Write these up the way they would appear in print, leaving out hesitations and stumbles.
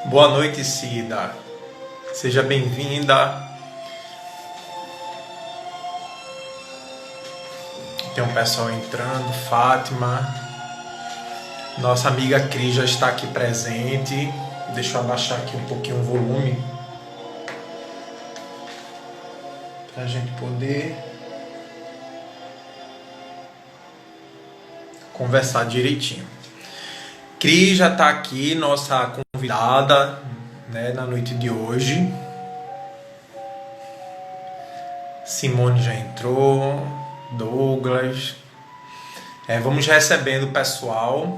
Boa noite, Cida. Seja bem-vinda. Tem um pessoal entrando. Fátima. Nossa amiga Cris já está aqui presente. Deixa eu abaixar aqui um pouquinho o volume para a gente poder conversar direitinho. Cris já está aqui, nossa convidada, né, na noite de hoje. Simone já entrou, Douglas. Vamos recebendo o pessoal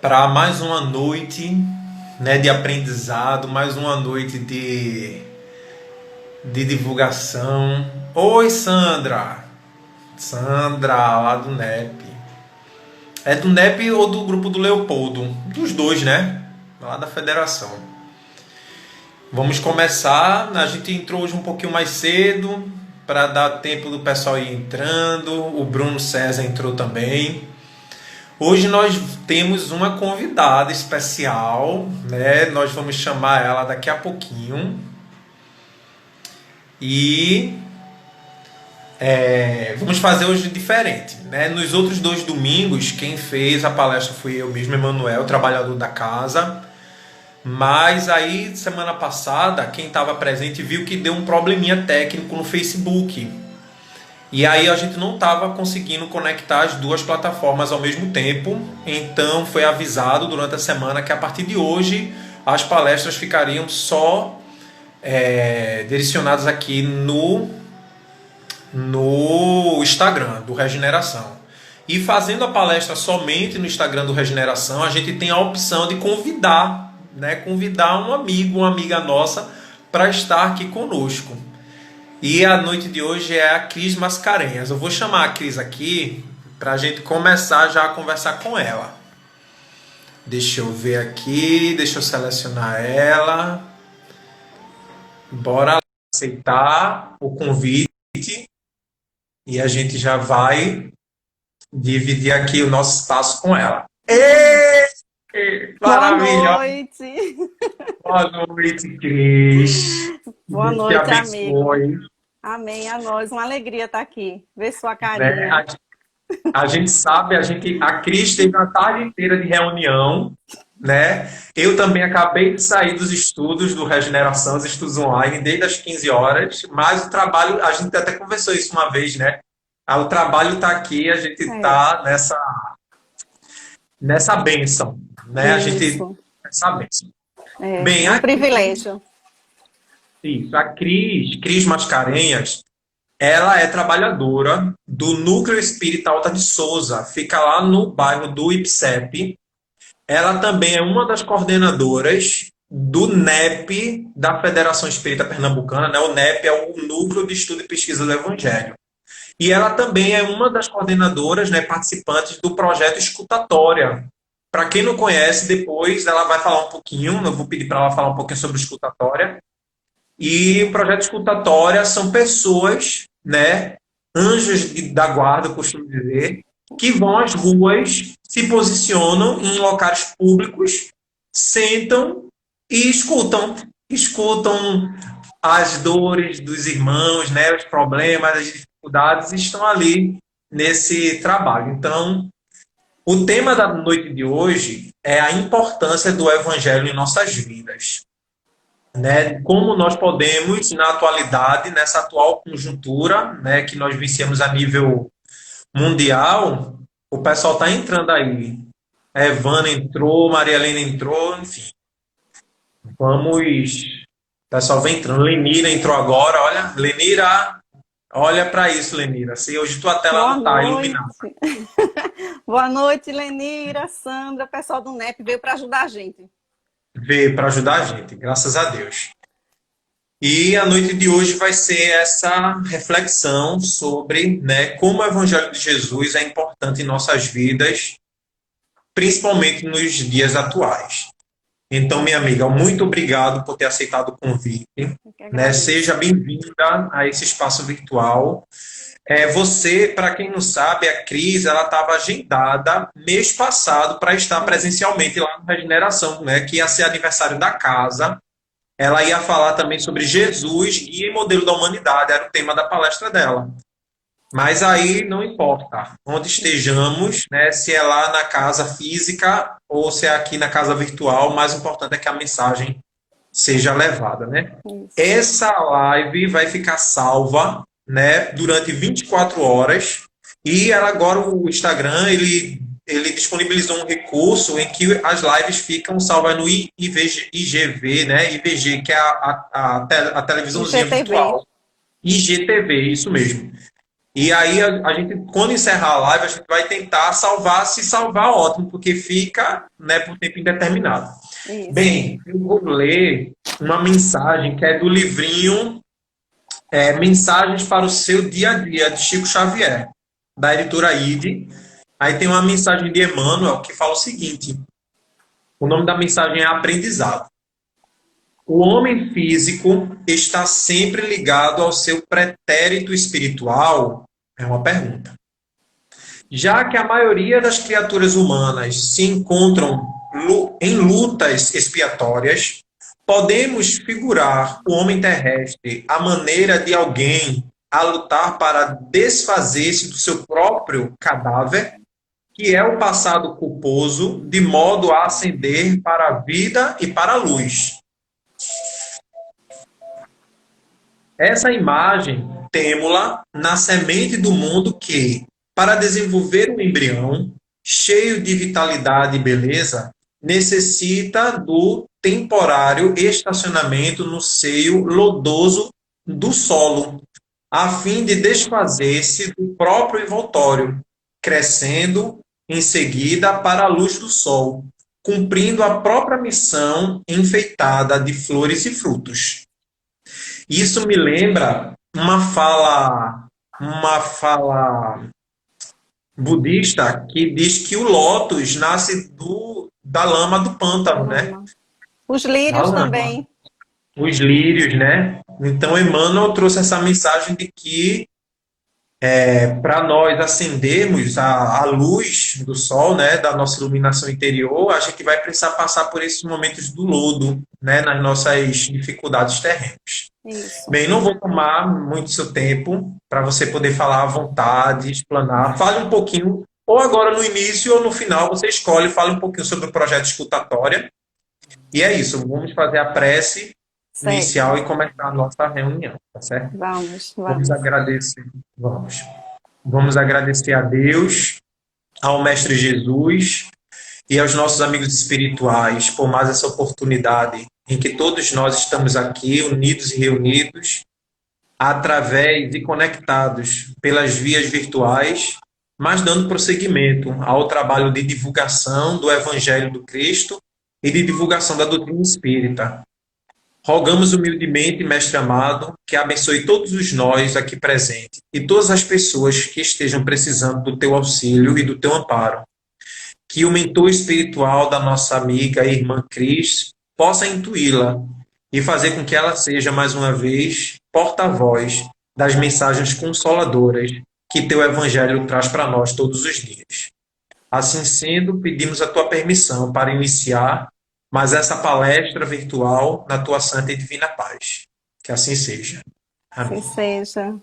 para mais uma noite, né, de aprendizado, mais uma noite de divulgação. Oi, Sandra! Sandra, lá do NEP. É do NEP ou do grupo do Leopoldo? Dos dois, né? Lá da federação. Vamos começar. A gente entrou hoje um pouquinho mais cedo para dar tempo do pessoal ir entrando. O Bruno César entrou também. Hoje nós temos uma convidada especial, né? Nós vamos chamar ela daqui a pouquinho. E vamos fazer hoje diferente, né? Nos outros 2 domingos, quem fez a palestra foi eu mesmo, Emanuel, trabalhador da casa. Mas aí, semana passada, quem estava presente viu que deu um probleminha técnico no Facebook. E aí a gente não estava conseguindo conectar as 2 plataformas ao mesmo tempo. Então foi avisado durante a semana que a partir de hoje as palestras ficariam só direcionadas aqui no Instagram do Regeneração. E fazendo a palestra somente no Instagram do Regeneração, a gente tem a opção de convidar, né? Convidar um amigo, uma amiga nossa para estar aqui conosco. E a noite de hoje é a Cris Mascarenhas. Eu vou chamar a Cris aqui para a gente começar já a conversar com ela. Deixa eu ver aqui, deixa eu selecionar ela. Bora aceitar o convite. E a gente já vai dividir aqui o nosso espaço com ela. Maravilha! Boa noite! Boa noite, Cris! Boa Deus noite, te abençoe. amigo. Amém, a nós. Uma alegria estar aqui. Ver sua carinha. Né? A gente sabe, a Cris teve uma tarde inteira de reunião, né? Eu também acabei de sair dos estudos do Regeneração, os estudos online, desde as 15 horas, mas o trabalho, a gente até conversou isso uma vez, né? O trabalho está aqui, a gente está nessa bênção, né? A gente nessa bênção. Bem, é um privilégio. Isso, a Cris Mascarenhas, ela é trabalhadora do Núcleo Espírita Alta de Souza, fica lá no bairro do IPSEP. Ela também é uma das coordenadoras do NEP da Federação Espírita Pernambucana, né? O NEP é o Núcleo de Estudo e Pesquisa do Evangelho. E ela também é uma das coordenadoras, né, participantes do projeto Escutatória. Para quem não conhece, depois ela vai falar um pouquinho, eu vou pedir para ela falar um pouquinho sobre o Escutatória. E o projeto Escutatória são pessoas, né, anjos da guarda, eu costumo dizer, que vão às ruas, se posicionam em locais públicos, sentam e escutam as dores dos irmãos, né, os problemas, as dificuldades, estão ali nesse trabalho. Então, o tema da noite de hoje é a importância do Evangelho em nossas vidas. Né? Como nós podemos, na atualidade, nessa atual conjuntura, né, que nós vencemos a nível mundial, o pessoal está entrando aí. Evana entrou, Maria Helena entrou, enfim. Vamos. O pessoal vem entrando. Lenira entrou agora, olha. Lenira, olha para isso, Lenira. Se hoje tua tela não está iluminada. Boa noite, Lenira, Sandra, o pessoal do NEP veio para ajudar a gente. Veio para ajudar a gente, graças a Deus. E a noite de hoje vai ser essa reflexão sobre, né, como o Evangelho de Jesus é importante em nossas vidas, principalmente nos dias atuais. Então, minha amiga, muito obrigado por ter aceitado o convite. Né? Seja bem-vinda a esse espaço virtual. Você, para quem não sabe, a Cris, ela estava agendada mês passado para estar presencialmente lá no Regeneração, né? Que ia ser aniversário da casa. Ela ia falar também sobre Jesus, guia e modelo da humanidade, era o tema da palestra dela. Mas aí não importa onde estejamos, né? Se é lá na casa física ou se é aqui na casa virtual, o mais importante é que a mensagem seja levada, né? Isso. Essa live vai ficar salva, né, durante 24 horas. E ela agora o Instagram, ele disponibilizou um recurso em que as lives ficam salvas no IGV, né? IVG, que é a televisãozinha IGTV. virtual. IGTV, isso mesmo. E aí a gente, quando encerrar a live, a gente vai tentar salvar, se salvar, ótimo, porque fica, né, por tempo indeterminado. Isso. Bem, eu vou ler uma mensagem que é do livrinho Mensagens para o Seu Dia a Dia, de Chico Xavier, da editora ID. Aí tem uma mensagem de Emmanuel que fala o seguinte: o nome da mensagem é Aprendizado. O homem físico está sempre ligado ao seu pretérito espiritual? É uma pergunta. Já que a maioria das criaturas humanas se encontram em lutas expiatórias, podemos figurar o homem terrestre à maneira de alguém a lutar para desfazer-se do seu próprio cadáver, que é o passado culposo, de modo a ascender para a vida e para a luz. Essa imagem temo-la na semente do mundo que, para desenvolver um embrião cheio de vitalidade e beleza, necessita do temporário estacionamento no seio lodoso do solo, a fim de desfazer-se do próprio envoltório, crescendo em seguida para a luz do sol, cumprindo a própria missão enfeitada de flores e frutos. Isso me lembra uma fala budista que diz que o lótus nasce da lama do pântano, né? Lama. Os Da lírios lama. também. Os lírios, né? Então, Emmanuel trouxe essa mensagem de que para nós acendermos a luz do sol, né, da nossa iluminação interior, a gente vai precisar passar por esses momentos do lodo, né, nas nossas dificuldades terrenas. Isso. Bem, não vou tomar muito seu tempo para você poder falar à vontade, explanar. Fale um pouquinho, ou agora no início ou no final, você escolhe, fale um pouquinho sobre o projeto escutatória. E é isso, vamos fazer a prece inicial Certo. e começar a nossa reunião, tá certo? Vamos, Vamos vamos. agradecer. Vamos. Vamos agradecer a Deus, ao Mestre Jesus e aos nossos amigos espirituais por mais essa oportunidade em que todos nós estamos aqui, unidos e reunidos, através e conectados pelas vias virtuais, mas dando prosseguimento ao trabalho de divulgação do Evangelho do Cristo e de divulgação da doutrina espírita. Rogamos humildemente, Mestre amado, que abençoe todos os nós aqui presentes e todas as pessoas que estejam precisando do teu auxílio e do teu amparo. Que o mentor espiritual da nossa amiga e irmã Cris possa intuí-la e fazer com que ela seja, mais uma vez, porta-voz das mensagens consoladoras que teu Evangelho traz para nós todos os dias. Assim sendo, pedimos a tua permissão para iniciar mais essa palestra virtual na tua santa e divina paz. Que assim seja. Assim Amém. seja. Pronto.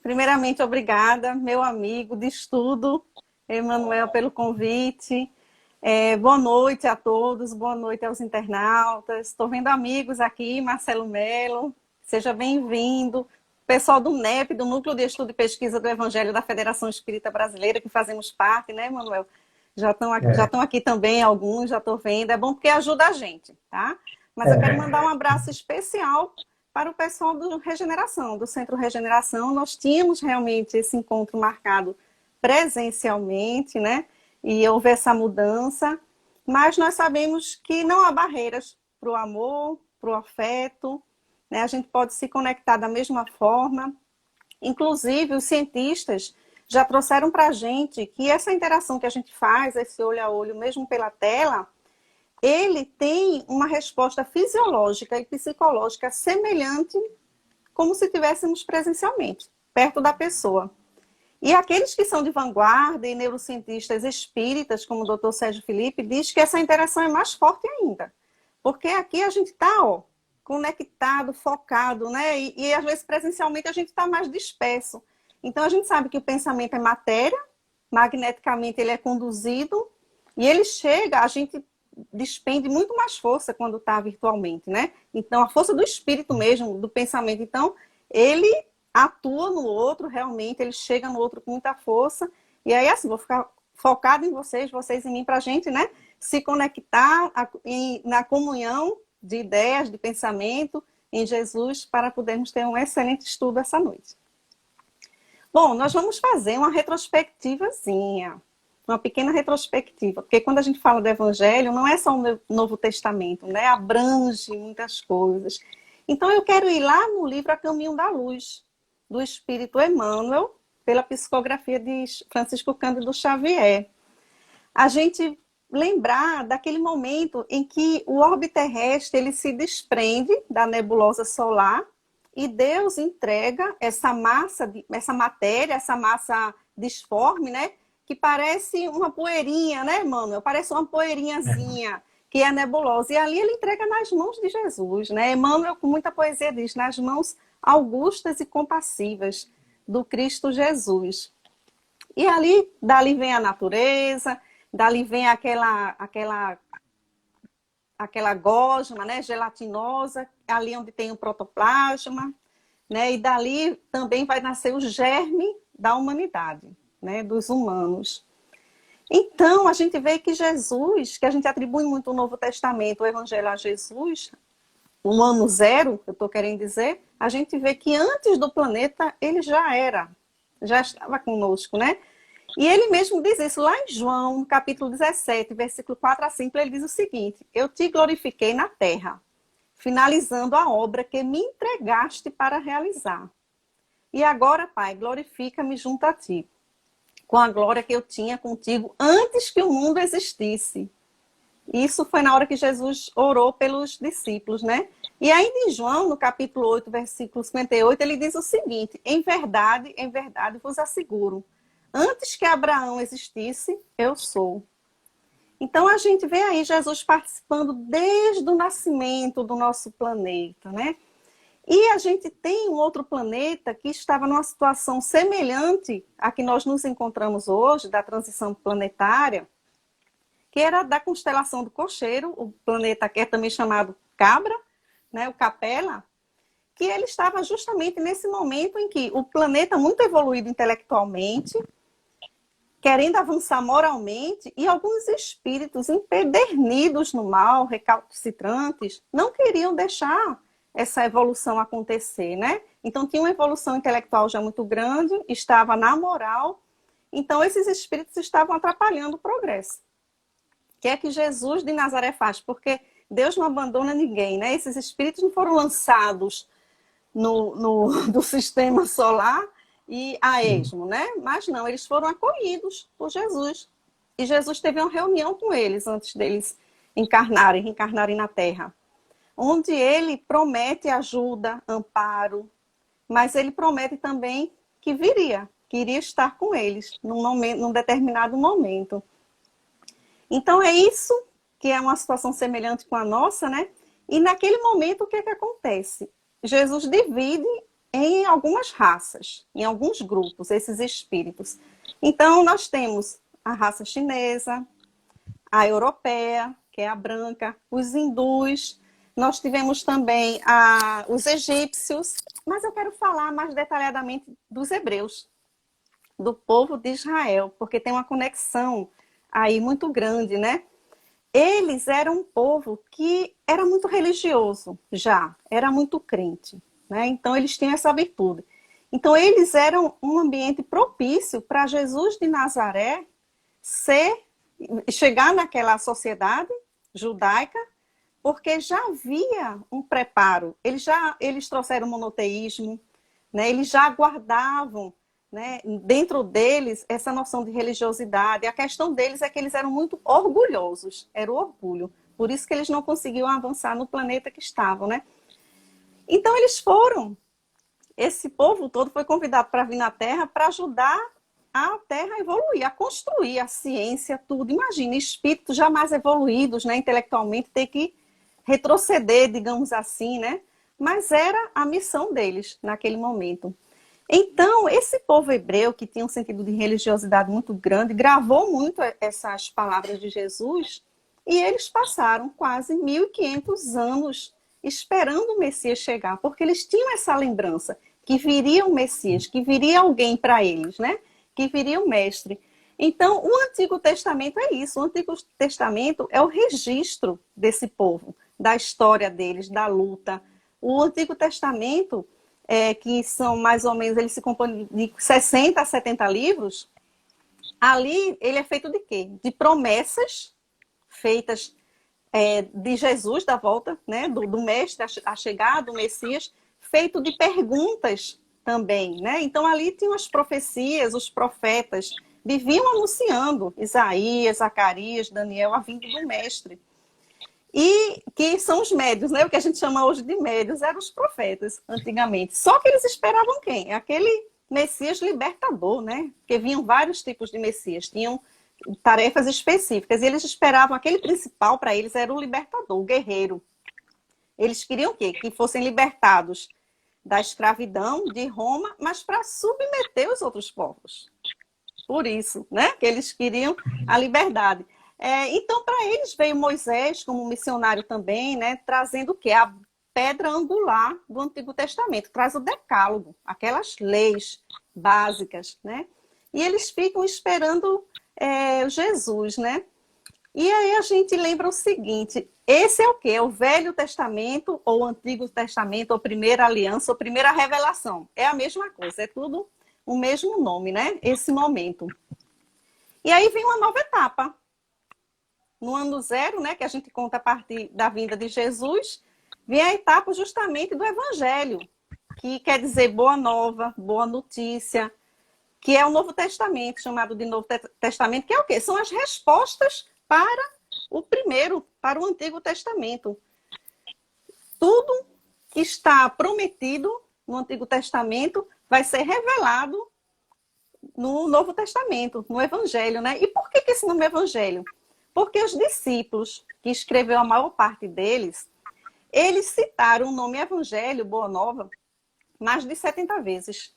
Primeiramente, obrigada, meu amigo de estudo, Emanuel, pelo convite. Boa noite a todos, boa noite aos internautas. Estou vendo amigos aqui, Marcelo Melo, seja bem-vindo. Pessoal do NEP, do Núcleo de Estudo e Pesquisa do Evangelho da Federação Espírita Brasileira, que fazemos parte, né, Emanuel? Já estão aqui também alguns, já estou vendo. É bom porque ajuda a gente, tá? Mas eu quero mandar um abraço especial para o pessoal do Regeneração, do Centro Regeneração. Nós tínhamos realmente esse encontro marcado presencialmente, né? E houve essa mudança, mas nós sabemos que não há barreiras para o amor, para o afeto, né? A gente pode se conectar da mesma forma. Inclusive, os cientistas já trouxeram para a gente que essa interação que a gente faz, esse olho a olho, mesmo pela tela, ele tem uma resposta fisiológica e psicológica semelhante como se estivéssemos presencialmente, perto da pessoa. E aqueles que são de vanguarda e neurocientistas espíritas, como o Dr. Sérgio Felipe, diz que essa interação é mais forte ainda. Porque aqui a gente está, conectado, focado, né? E às vezes presencialmente a gente está mais disperso. Então a gente sabe que o pensamento é matéria, magneticamente ele é conduzido e ele chega, a gente despende muito mais força quando está virtualmente, né? Então a força do espírito mesmo, do pensamento, então ele atua no outro realmente, ele chega no outro com muita força. E aí assim, vou ficar focado em vocês, vocês em mim, para a gente, né? Se conectar na comunhão de ideias, de pensamento em Jesus, para podermos ter um excelente estudo essa noite. Bom, nós vamos fazer uma retrospectivazinha, uma pequena retrospectiva, porque quando a gente fala do Evangelho, não é só o Novo Testamento, né? Abrange muitas coisas. Então eu quero ir lá no livro A Caminho da Luz, do Espírito Emmanuel, pela psicografia de Francisco Cândido Xavier. A gente lembrar daquele momento em que o orbe terrestre ele se desprende da nebulosa solar e Deus entrega essa matéria, essa massa disforme, né? Que parece uma poeirinha, né, Emmanuel? Parece uma poeirinhazinha, que é a nebulosa. E ali ele entrega nas mãos de Jesus, né? Emmanuel, com muita poesia, diz, nas mãos augustas e compassivas do Cristo Jesus. E ali, dali vem a natureza, dali vem aquela gosma, né, gelatinosa, ali onde tem o protoplasma, né, e dali também vai nascer o germe da humanidade, né, dos humanos. Então, a gente vê que Jesus, que a gente atribui muito o Novo Testamento, o Evangelho a Jesus, no ano zero, eu estou querendo dizer, a gente vê que antes do planeta ele já estava conosco, né? E ele mesmo diz isso lá em João, no capítulo 17, versículo 4 a 5, ele diz o seguinte: eu te glorifiquei na terra, finalizando a obra que me entregaste para realizar. E agora, Pai, glorifica-me junto a ti, com a glória que eu tinha contigo antes que o mundo existisse. Isso foi na hora que Jesus orou pelos discípulos, né? E ainda em João, no capítulo 8, versículo 58, ele diz o seguinte: em verdade vos asseguro, antes que Abraão existisse, eu sou. Então a gente vê aí Jesus participando desde o nascimento do nosso planeta, né? E a gente tem um outro planeta que estava numa situação semelhante à que nós nos encontramos hoje, da transição planetária, que era da constelação do Cocheiro, o planeta que é também chamado Cabra, né, o Capela, que ele estava justamente nesse momento em que o planeta muito evoluído intelectualmente, querendo avançar moralmente, e alguns espíritos empedernidos no mal, recalcitrantes, não queriam deixar essa evolução acontecer, né? Então tinha uma evolução intelectual já muito grande, estava na moral, então esses espíritos estavam atrapalhando o progresso. O que é que Jesus de Nazaré faz? Porque Deus não abandona ninguém, né? Esses espíritos não foram lançados do sistema solar e a esmo, né? Mas não, eles foram acolhidos por Jesus. E Jesus teve uma reunião com eles antes deles reencarnarem na Terra, onde ele promete ajuda, amparo, mas ele promete também que iria estar com eles num determinado momento. Então é isso que é uma situação semelhante com a nossa, né? E naquele momento o que é que acontece? Jesus divide em algumas raças, em alguns grupos, esses espíritos. Então nós temos a raça chinesa, a europeia, que é a branca, os hindus, nós tivemos também os egípcios, mas eu quero falar mais detalhadamente dos hebreus, do povo de Israel, porque tem uma conexão aí muito grande, né? Eles eram um povo que era muito religioso era muito crente, né? Então eles tinham essa virtude. Então eles eram um ambiente propício para Jesus de Nazaré chegar naquela sociedade judaica, porque já havia um preparo. Eles trouxeram o monoteísmo, né? Eles já guardavam, né, dentro deles essa noção de religiosidade. A questão deles é que eles eram muito orgulhosos, era o orgulho. Por isso que eles não conseguiam avançar no planeta que estavam, né? Então eles foram esse povo todo foi convidado para vir na Terra para ajudar a Terra a evoluir, a construir a ciência, tudo. Imagina, espíritos jamais evoluídos, né, intelectualmente, ter que retroceder, digamos assim, né? Mas era a missão deles naquele momento. Então, esse povo hebreu, que tinha um sentido de religiosidade muito grande, gravou muito essas palavras de Jesus, e eles passaram quase 1.500 anos esperando o Messias chegar, porque eles tinham essa lembrança que viria o Messias, que viria alguém para eles, né? Que viria o Mestre. Então, o Antigo Testamento é isso. O Antigo Testamento é o registro desse povo, da história deles, da luta. O Antigo Testamento, que são mais ou menos, ele se compõe de 60 a 70 livros, ali ele é feito de quê? De promessas feitas de Jesus, da volta, né, do Mestre, a chegada do Messias, feito de perguntas também, né? Então ali tinham as profecias, os profetas viviam anunciando, Isaías, Zacarias, Daniel, a vinda do Mestre. E que são os médios, né? O que a gente chama hoje de médios eram os profetas, antigamente. Só que eles esperavam quem? Aquele Messias libertador, né? Porque vinham vários tipos de Messias, tinham tarefas específicas, e eles esperavam, aquele principal para eles era o libertador, o guerreiro. Eles queriam o quê? Que fossem libertados da escravidão de Roma, mas para submeter os outros povos. Por isso, né? Que eles queriam a liberdade. Então, para eles veio Moisés como missionário também, né? Trazendo o quê? A pedra angular do Antigo Testamento, traz o decálogo, aquelas leis básicas, né? E eles ficam esperando Jesus, né? E aí a gente lembra o seguinte, esse é o quê? O Velho Testamento, ou o Antigo Testamento, ou Primeira Aliança, ou Primeira Revelação. É a mesma coisa, é tudo o mesmo nome, né? Esse momento. E aí vem uma nova etapa. No ano zero, né, que a gente conta a partir da vinda de Jesus, vem a etapa justamente do Evangelho, que quer dizer boa nova, boa notícia, que é o Novo Testamento, chamado de Novo Testamento, que é o quê? São as respostas para o primeiro, para o Antigo Testamento. Tudo que está prometido no Antigo Testamento vai ser revelado no Novo Testamento, no Evangelho, né? E por que esse nome é Evangelho? Porque os discípulos, que escreveu a maior parte deles, eles citaram o nome Evangelho, Boa Nova, mais de 70 vezes.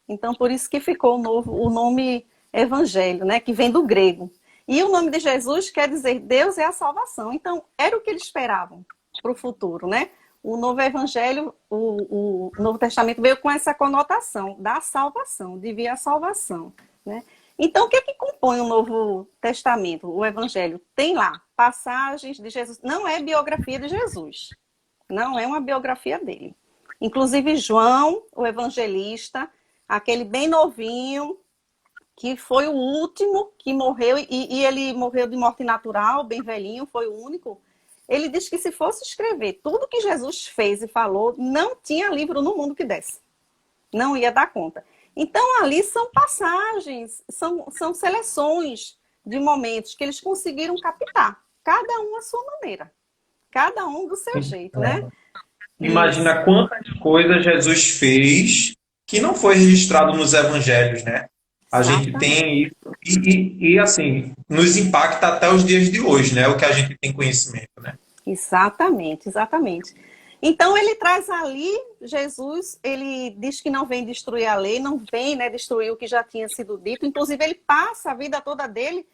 Então, por isso que ficou o nome Evangelho, né? Que vem do grego. E o nome de Jesus quer dizer Deus é a salvação. Então, era o que eles esperavam para o futuro, né? O novo Evangelho, o Novo Testamento veio com essa conotação da salvação, de vir a salvação, né? Então, o que é que compõe o Novo Testamento, o Evangelho? Tem lá passagens de Jesus. Não é biografia de Jesus. Não é uma biografia dele. Inclusive, João, o evangelista, aquele bem novinho, que foi o último que morreu, e ele morreu de morte natural, bem velhinho, foi o único. Ele diz que se fosse escrever tudo que Jesus fez e falou, não tinha livro no mundo que desse. Não ia dar conta. Então, ali são passagens, são seleções de momentos que eles conseguiram captar, cada um à sua maneira, cada um do seu jeito, né? Imagina quantas coisas Jesus fez que não foi registrado nos evangelhos, né? A gente tem isso e assim, nos impacta até os dias de hoje, né? O que a gente tem conhecimento, né? Exatamente, exatamente. Então ele traz ali, Jesus, ele diz que não vem destruir a lei, não vem, né, destruir o que já tinha sido dito. Inclusive ele passa a vida toda dele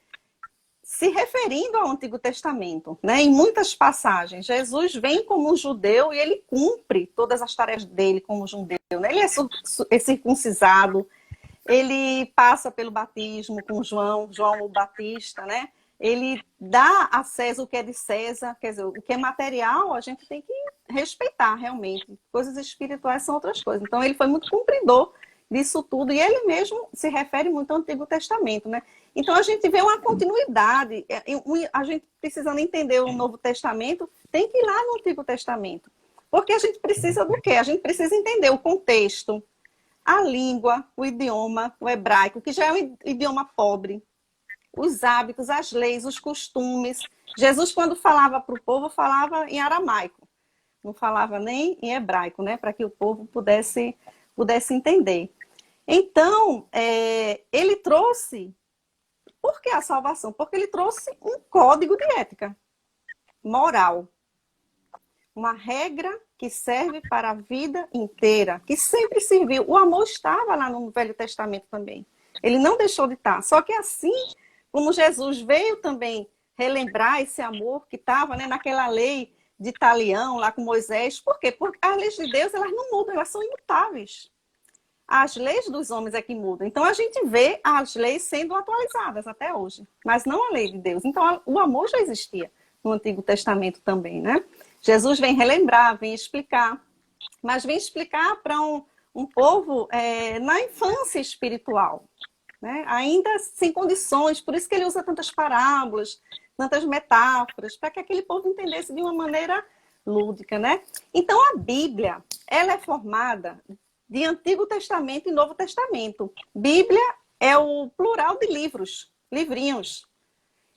se referindo ao Antigo Testamento, né? Em muitas passagens. Jesus vem como um judeu e ele cumpre todas as tarefas dele como judeu, né? Ele é circuncisado, ele passa pelo batismo com João o Batista, né? Ele dá a César o que é de César, quer dizer, o que é material a gente tem que respeitar realmente. Coisas espirituais são outras coisas. Então ele foi muito cumpridor disso tudo, e ele mesmo se refere muito ao Antigo Testamento, né? Então a gente vê uma continuidade, a gente precisando entender o Novo Testamento, tem que ir lá no Antigo Testamento, porque a gente precisa do quê? A gente precisa entender o contexto, a língua, o idioma, o hebraico, que já é um idioma pobre, os hábitos, as leis, os costumes. Jesus, quando falava para o povo, falava em aramaico, não falava nem em hebraico, né? Para que o povo pudesse pudesse entender. Então, ele trouxe... Por que a salvação? Porque ele trouxe um código de ética moral. Uma regra que serve para a vida inteira, que sempre serviu. O amor estava lá no Velho Testamento também. Ele não deixou de estar. Só que assim, como Jesus veio também relembrar esse amor que estava, né, naquela lei de Italião, lá com Moisés. Por quê? Porque as leis de Deus, elas não mudam, elas são imutáveis. As leis dos homens é que mudam. Então, a gente vê as leis sendo atualizadas até hoje, mas não a lei de Deus. Então, o amor já existia no Antigo Testamento também, né? Jesus vem relembrar, vem explicar, mas vem explicar para um povo na infância espiritual, né? Ainda sem condições, por isso que ele usa tantas parábolas, tantas metáforas, para que aquele povo entendesse de uma maneira lúdica, né? Então, a Bíblia, ela é formada de Antigo Testamento e Novo Testamento. Bíblia é o plural de livros, livrinhos.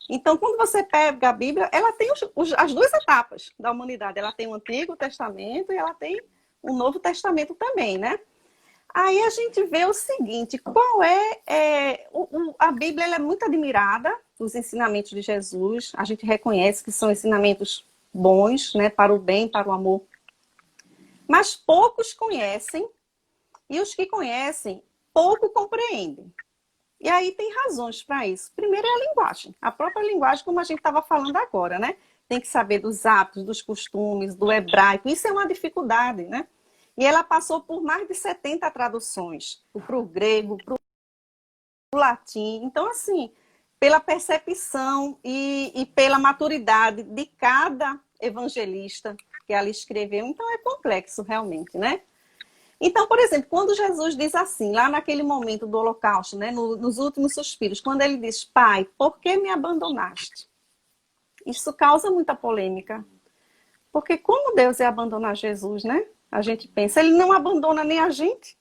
Então, quando você pega a Bíblia, ela tem as duas etapas da humanidade. Ela tem o Antigo Testamento e ela tem o Novo Testamento também, né? Aí a gente vê o seguinte, a Bíblia ela é muito admirada, os ensinamentos de Jesus. A gente reconhece que são ensinamentos bons, né, para o bem, para o amor. Mas poucos conhecem, e os que conhecem, pouco compreendem. E aí tem razões para isso. Primeiro é a linguagem. A própria linguagem, como a gente estava falando agora, né? Tem que saber dos hábitos, dos costumes, do hebraico. Isso é uma dificuldade, né? E ela passou por mais de 70 traduções. Para o grego, para o latim. Então, assim, pela percepção e pela maturidade de cada evangelista que ela escreveu. Então, é complexo realmente, né? Então, por exemplo, quando Jesus diz assim, lá naquele momento do holocausto, né, nos últimos suspiros, quando ele diz, Pai, por que me abandonaste? Isso causa muita polêmica. Porque como Deus ia abandonar Jesus, né? A gente pensa, ele não abandona nem a gente,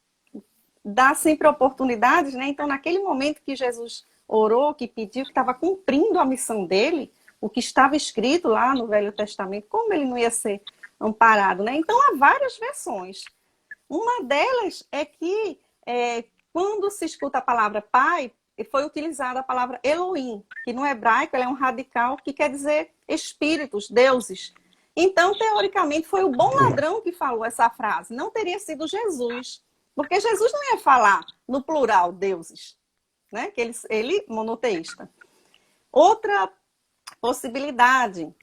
dá sempre oportunidades, né? Então, naquele momento que Jesus orou, que pediu, que estava cumprindo a missão dele, o que estava escrito lá no Velho Testamento, como ele não ia ser amparado, né? Então, há várias versões. Uma delas é que quando se escuta a palavra pai, foi utilizada a palavra Elohim, que no hebraico ela é um radical que quer dizer espíritos, deuses. Então, teoricamente, foi o bom ladrão que falou essa frase. Não teria sido Jesus, porque Jesus não ia falar no plural deuses, né? Que ele monoteísta. Outra possibilidade...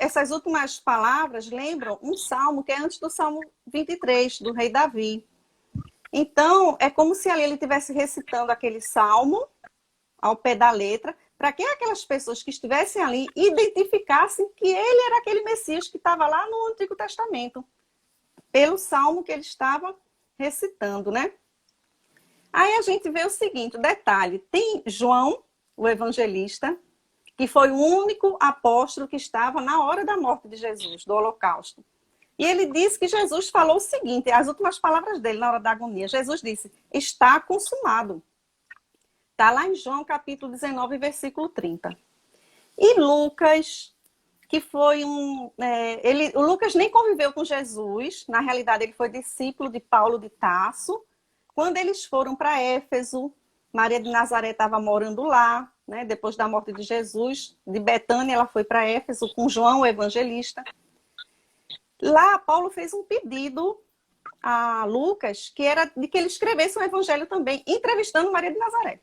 Essas últimas palavras lembram um salmo que é antes do Salmo 23, do rei Davi. Então, é como se ali ele estivesse recitando aquele salmo ao pé da letra, para que aquelas pessoas que estivessem ali identificassem que ele era aquele Messias que estava lá no Antigo Testamento, pelo salmo que ele estava recitando, né? Aí a gente vê o seguinte, detalhe, tem João, o evangelista, que foi o único apóstolo que estava na hora da morte de Jesus, do holocausto. E ele disse que Jesus falou o seguinte, as últimas palavras dele na hora da agonia. Jesus disse, está consumado. Está lá em João capítulo 19, versículo 30. E Lucas, que foi o Lucas nem conviveu com Jesus, na realidade ele foi discípulo de Paulo de Tarso. Quando eles foram para Éfeso, Maria de Nazaré estava morando lá, né? Depois da morte de Jesus, de Betânia, ela foi para Éfeso com João, o evangelista. Lá, Paulo fez um pedido a Lucas, que era de que ele escrevesse um evangelho também, entrevistando Maria de Nazaré.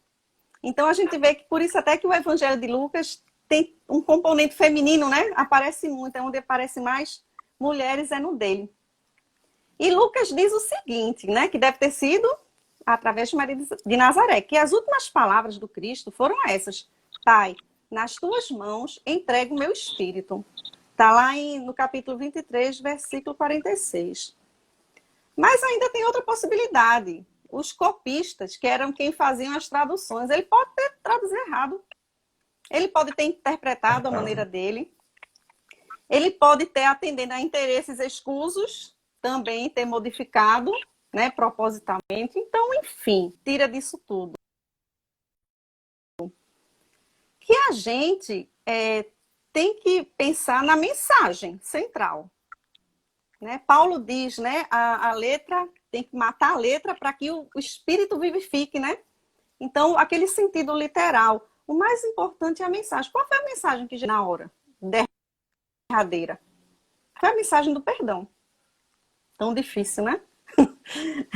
Então, a gente vê que, por isso até que o evangelho de Lucas tem um componente feminino, né? Aparece muito, é onde aparece mais mulheres, é no dele. E Lucas diz o seguinte, né? Que deve ter sido através de Maria de Nazaré, que as últimas palavras do Cristo foram essas. Pai, nas tuas mãos entrego o meu espírito. Está lá no capítulo 23, versículo 46. Mas ainda tem outra possibilidade. Os copistas, que eram quem faziam as traduções, ele pode ter traduzido errado. Ele pode ter interpretado a maneira dele. Ele pode ter, atendendo a interesses escusos, também ter modificado, né, propositalmente. Então, enfim, tira disso tudo. Que a gente tem que pensar na mensagem central. Né? Paulo diz, né, a letra tem que matar a letra para que o espírito vivifique, né? Então, aquele sentido literal. O mais importante é a mensagem. Qual foi a mensagem que na hora derradeira? Foi a mensagem do perdão. Tão difícil, né?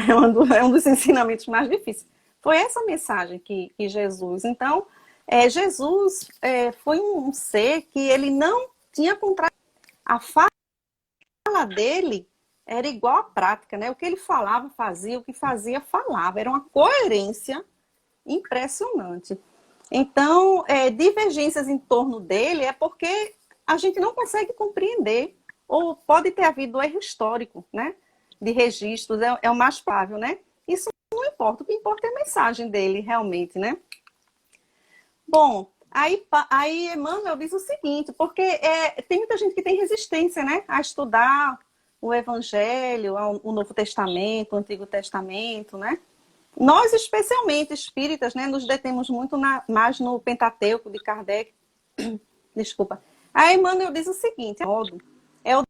É um dos ensinamentos mais difíceis. Foi essa mensagem que Jesus... Então, Jesus foi um ser que ele não tinha contrato. A fala dele era igual à prática, né? O que ele falava, fazia. O que fazia, falava. Era uma coerência impressionante. Então, divergências em torno dele é porque a gente não consegue compreender, ou pode ter havido erro histórico, né? De registros, é o mais provável, né? Isso não importa, o que importa é a mensagem dele, realmente, né? Bom, aí Emmanuel diz o seguinte, porque tem muita gente que tem resistência, né? A estudar o Evangelho, o Novo Testamento, o Antigo Testamento, né? Nós, especialmente espíritas, né, nos detemos muito mais no Pentateuco de Kardec. Desculpa. Aí Emmanuel diz o seguinte, é o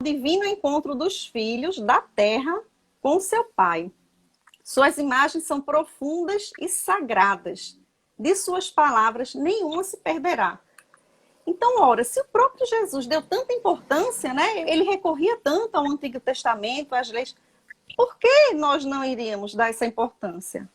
divino encontro dos filhos da terra com seu pai. Suas imagens são profundas e sagradas. De suas palavras, nenhuma se perderá. Então, ora, se o próprio Jesus deu tanta importância, né, ele recorria tanto ao Antigo Testamento, às leis... Por que nós não iríamos dar essa importância?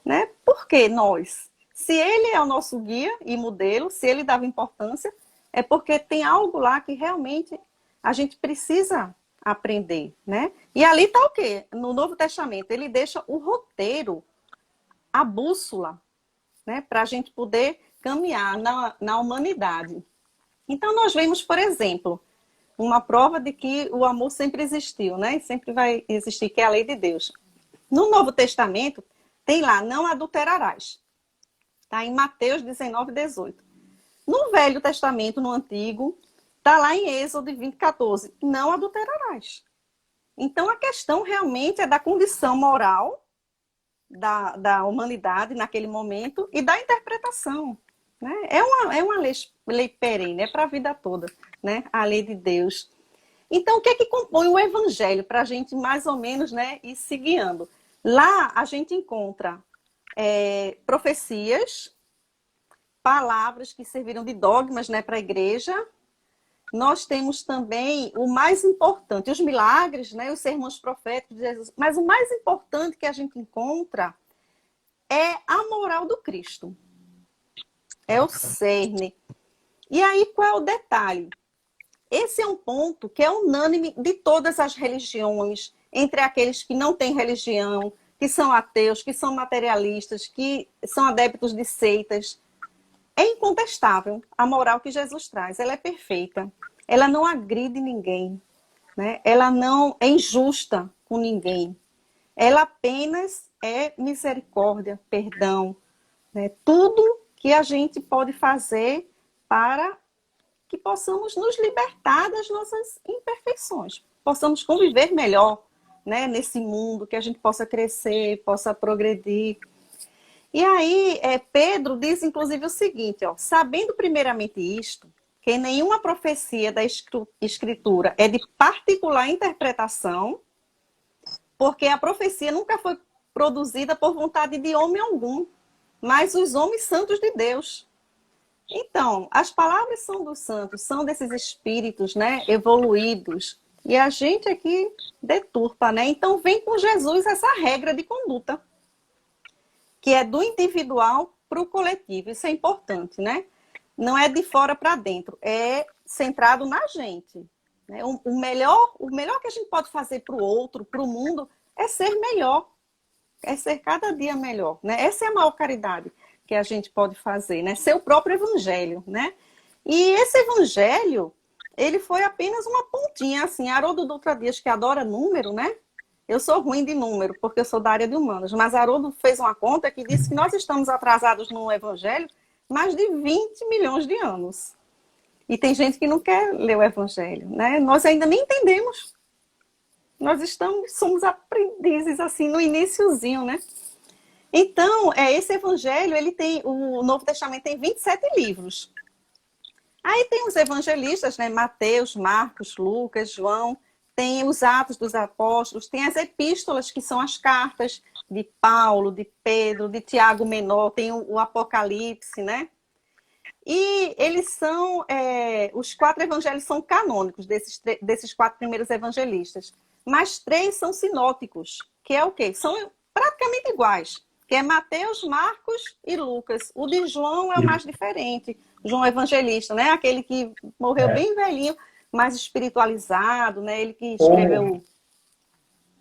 Né? Por que nós? Se ele é o nosso guia e modelo, se ele dava importância, é porque tem algo lá que realmente a gente precisa aprender. Né? E ali está o quê? No Novo Testamento, ele deixa o roteiro, a bússola, né? Para a gente poder caminhar na humanidade. Então, nós vemos, por exemplo, uma prova de que o amor sempre existiu, né? Sempre vai existir, que é a lei de Deus. No Novo Testamento, tem lá, não adulterarás. Está em Mateus 19, 18. No Velho Testamento, no Antigo, está lá em Êxodo 20, 14. Não adulterarás. Então, a questão realmente é da condição moral da humanidade naquele momento e da interpretação. Né? É uma lei perene, é para a vida toda, né? A lei de Deus. Então, o que é que compõe o Evangelho? Para a gente, mais ou menos, né, ir se guiando. Lá, a gente encontra profecias, palavras que serviram de dogmas, né, para a igreja. Nós temos também o mais importante, os milagres, né, os sermões proféticos de Jesus. Mas o mais importante que a gente encontra é a moral do Cristo. É o cerne. E aí, qual é o detalhe? Esse é um ponto que é unânime de todas as religiões, entre aqueles que não têm religião, que são ateus, que são materialistas, que são adeptos de seitas. É incontestável a moral que Jesus traz. Ela é perfeita. Ela não agride ninguém, né? Ela não é injusta com ninguém. Ela apenas é misericórdia, perdão, né? Tudo que a gente pode fazer para que possamos nos libertar das nossas imperfeições, possamos conviver melhor, né, nesse mundo, que a gente possa crescer, possa progredir. E aí, Pedro diz, inclusive, o seguinte, ó, sabendo primeiramente isto, que nenhuma profecia da Escritura é de particular interpretação, porque a profecia nunca foi produzida por vontade de homem algum, mas os homens santos de Deus. Então, as palavras são dos santos, são desses espíritos, né, evoluídos, e a gente aqui deturpa, né? Então, vem com Jesus essa regra de conduta, que é do individual para o coletivo. Isso é importante, né? Não é de fora para dentro, é centrado na gente. Né? O melhor que a gente pode fazer para o outro, para o mundo, é ser melhor. É ser cada dia melhor, né? Essa é a maior caridade que a gente pode fazer, né? Ser o próprio evangelho, né? E esse evangelho, ele foi apenas uma pontinha, assim. Haroldo Dutra Dias, que adora número, né? Eu sou ruim de número, porque eu sou da área de humanas, mas Haroldo fez uma conta que disse que nós estamos atrasados no evangelho mais de 20 milhões de anos. E tem gente que não quer ler o evangelho, né? Nós ainda nem entendemos. Nós somos aprendizes, assim, no iniciozinho, né? Então, esse evangelho, o Novo Testamento tem 27 livros. Aí tem os evangelistas, né? Mateus, Marcos, Lucas, João. tem os Atos dos Apóstolos, tem as epístolas, que são as cartas de Paulo, de Pedro, de Tiago Menor, tem o Apocalipse, né? E eles são, os 4 evangelhos são canônicos, desses 4 primeiros evangelistas. Mas 3 são sinóticos, que é o quê? São praticamente iguais, que é Mateus, Marcos e Lucas. O de João é o mais diferente. João Evangelista, né? Aquele que morreu É. bem velhinho, mais espiritualizado, né? Ele que Ô, escreveu...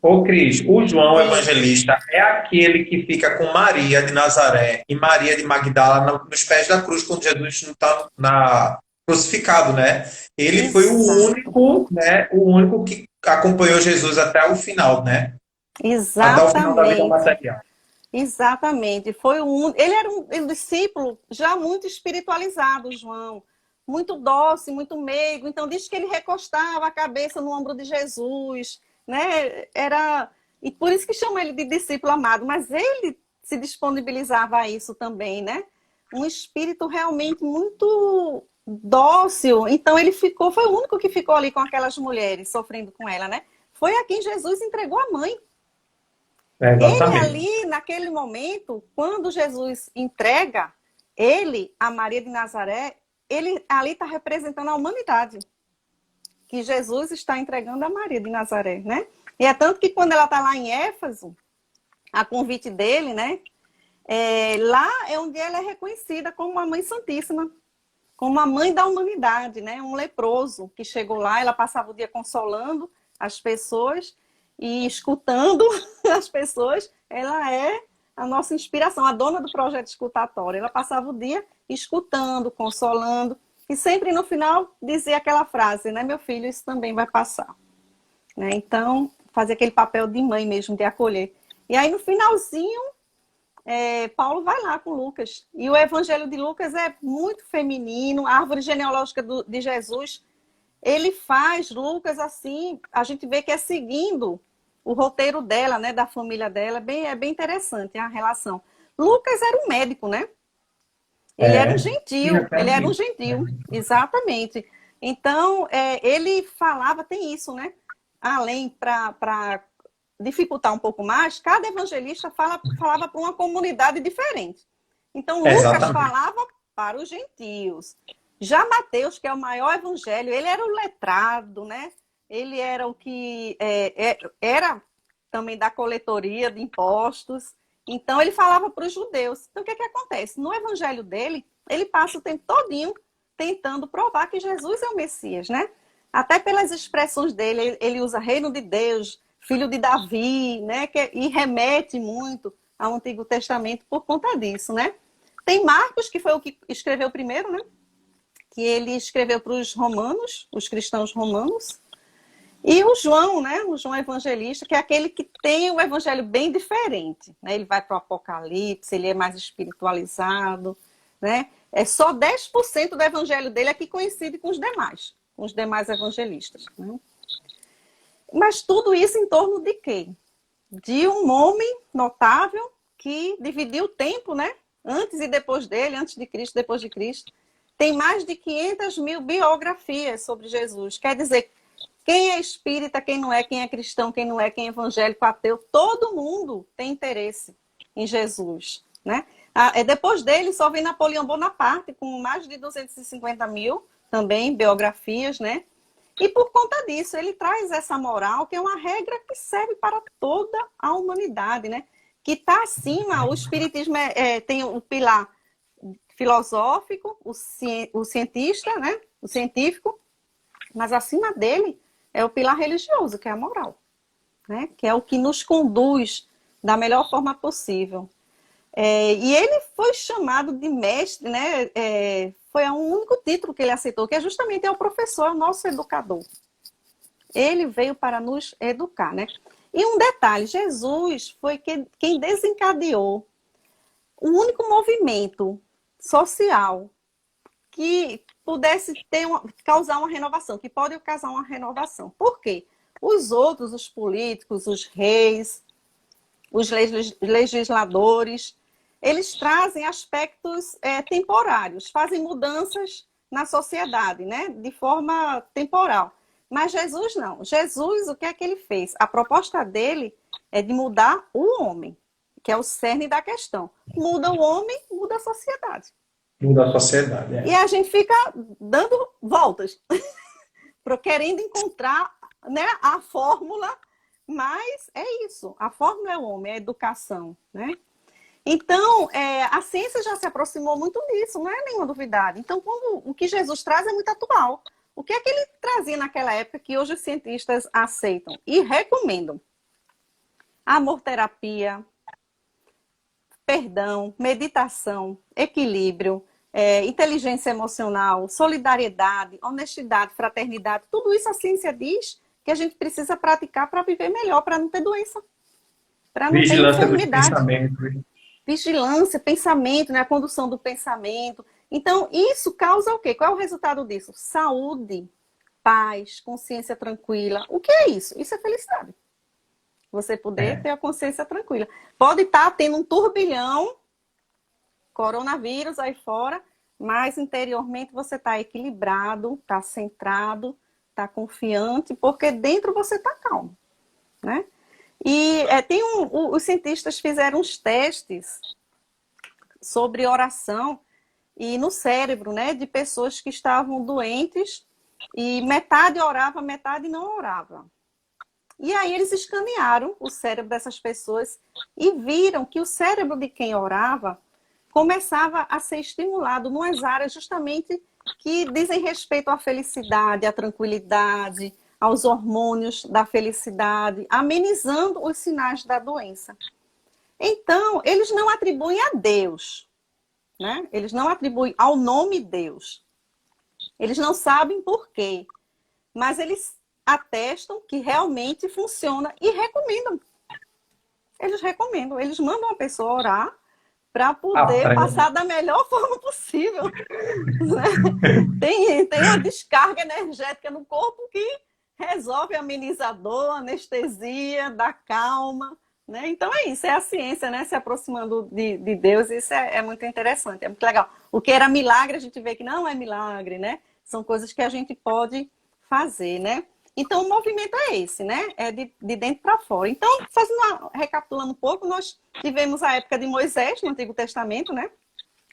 ô Cris, o João Sim, Evangelista é aquele que fica com Maria de Nazaré e Maria de Magdala nos pés da cruz quando Jesus não está crucificado, né? Ele foi exato. o único que acompanhou Jesus até o final, né? Até o final da vida Exatamente. material. Exatamente. Ele era um discípulo já muito espiritualizado, João. Muito dócil, muito meigo. Então diz que ele recostava a cabeça no ombro de Jesus, né? E por isso que chama ele de discípulo amado, mas ele se disponibilizava a isso também, né? Um espírito realmente muito dócil. Então ele foi o único que ficou ali com aquelas mulheres, sofrendo com ela, né? Foi a quem Jesus entregou a mãe. É, Ele exatamente. ali, naquele momento, quando Jesus entrega ele a Maria de Nazaré, ele ali está representando a humanidade, que Jesus está entregando a Maria de Nazaré, né? E é tanto que quando ela está lá em Éfeso, a convite dele, né? Lá é onde ela é reconhecida como a Mãe Santíssima, como a mãe da humanidade, né? Um leproso que chegou lá, ela passava o dia consolando as pessoas e escutando as pessoas. Ela é a nossa inspiração, a dona do projeto escutatório. Ela passava o dia escutando, consolando e sempre no final dizia aquela frase, né? Meu filho, isso também vai passar. Né? Então, fazia aquele papel de mãe mesmo, de acolher. E aí no finalzinho, Paulo vai lá com Lucas. E o evangelho de Lucas é muito feminino. A árvore genealógica de Jesus, ele faz Lucas assim, a gente vê que é seguindo o roteiro dela, né, da família dela. É bem interessante a relação. Lucas era um médico, né? É. E Ele era um repete. gentil, exatamente. Então, ele falava, tem isso, né? Além para dificultar um pouco mais, cada evangelista falava para uma comunidade diferente. Então, Lucas Exatamente. falava para os gentios. Já Mateus, que é o maior evangelho, ele era o letrado, né? Ele era o que era também da coletoria de impostos. Então, ele falava para os judeus. Então, o que é que acontece? No evangelho dele, ele passa o tempo todinho tentando provar que Jesus é o Messias, né? Até pelas expressões dele, ele usa reino de Deus, filho de Davi, né? E remete muito ao Antigo Testamento por conta disso, né? Tem Marcos, que foi o que escreveu primeiro, né? Que ele escreveu para os romanos, os cristãos romanos. E o João, né? O João Evangelista, que é aquele que tem o evangelho bem diferente, né? Ele vai para o Apocalipse, ele é mais espiritualizado, né? É só 10% do evangelho dele é que coincide com os demais evangelistas, né? Mas tudo isso em torno de quê? De um homem notável que dividiu o tempo, né? Antes e depois dele, antes de Cristo, depois de Cristo. Tem mais de 500 mil biografias sobre Jesus. Quer dizer, quem é espírita, quem é cristão, quem não é, quem é evangélico, ateu, todo mundo tem interesse em Jesus, né? Depois dele só vem Napoleão Bonaparte, com mais de 250 mil também biografias, né? E por conta disso, ele traz essa moral, que é uma regra que serve para toda a humanidade, né? Que está acima, o espiritismo tem o pilar filosófico, o cientista, né? O científico, mas acima dele é o pilar religioso, que é a moral, né? Que é o que nos conduz da melhor forma possível. E ele foi chamado de mestre, né? Foi o único título que ele aceitou, que é justamente o professor, o nosso educador. Ele veio para nos educar, né? E um detalhe, Jesus foi quem desencadeou o único movimento social que pudesse causar uma renovação, que pode causar uma renovação. Por quê? Os outros, os políticos, os reis, os legisladores, eles trazem aspectos temporários, fazem mudanças na sociedade, né? De forma temporal. Mas Jesus não. Jesus, o que é que ele fez? A proposta dele é de mudar o homem, que é o cerne da questão. Muda o homem, muda a sociedade. Muda a sociedade, E a gente fica dando voltas, querendo encontrar, né, a fórmula, mas é isso. A fórmula é o homem, é a educação, né? Então, a ciência já se aproximou muito disso, não é nenhuma novidade. Então, o que Jesus traz é muito atual. O que é que ele trazia naquela época que hoje os cientistas aceitam e recomendam? Amor-terapia, perdão, meditação, equilíbrio, inteligência emocional, solidariedade, honestidade, fraternidade. Tudo isso a ciência diz que a gente precisa praticar para viver melhor, para não ter doença, para não ter vigilância dos enfermidade. pensamentos. Vigilância, pensamento, né? A condução do pensamento. Então, isso causa o quê? Qual é o resultado disso? Saúde, paz, consciência tranquila. O que é isso? Isso é felicidade. Você poder ter a consciência tranquila. Pode estar tendo um turbilhão, coronavírus aí fora, mas interiormente você está equilibrado, está centrado, está confiante, porque dentro você está calmo, né? E os cientistas fizeram uns testes sobre oração e no cérebro, né, de pessoas que estavam doentes e metade orava, metade não orava. E aí eles escanearam o cérebro dessas pessoas e viram que o cérebro de quem orava começava a ser estimulado nas áreas justamente que dizem respeito à felicidade, à tranquilidade, aos hormônios da felicidade, amenizando os sinais da doença. Então, eles não atribuem a Deus, né? Eles não atribuem ao nome Deus. Eles não sabem por quê, mas eles atestam que realmente funciona e recomendam. Eles recomendam, eles mandam a pessoa orar para poder passar da melhor forma possível. Né? Tem uma descarga energética no corpo que resolve amenizar dor, anestesia, dá calma. Né? Então é isso, é a ciência, né? Se aproximando de Deus, isso é muito interessante, é muito legal. O que era milagre, a gente vê que não é milagre, né? São coisas que a gente pode fazer, né? Então o movimento é esse, né? É de dentro para fora. Então, recapitulando um pouco, nós tivemos a época de Moisés no Antigo Testamento, né?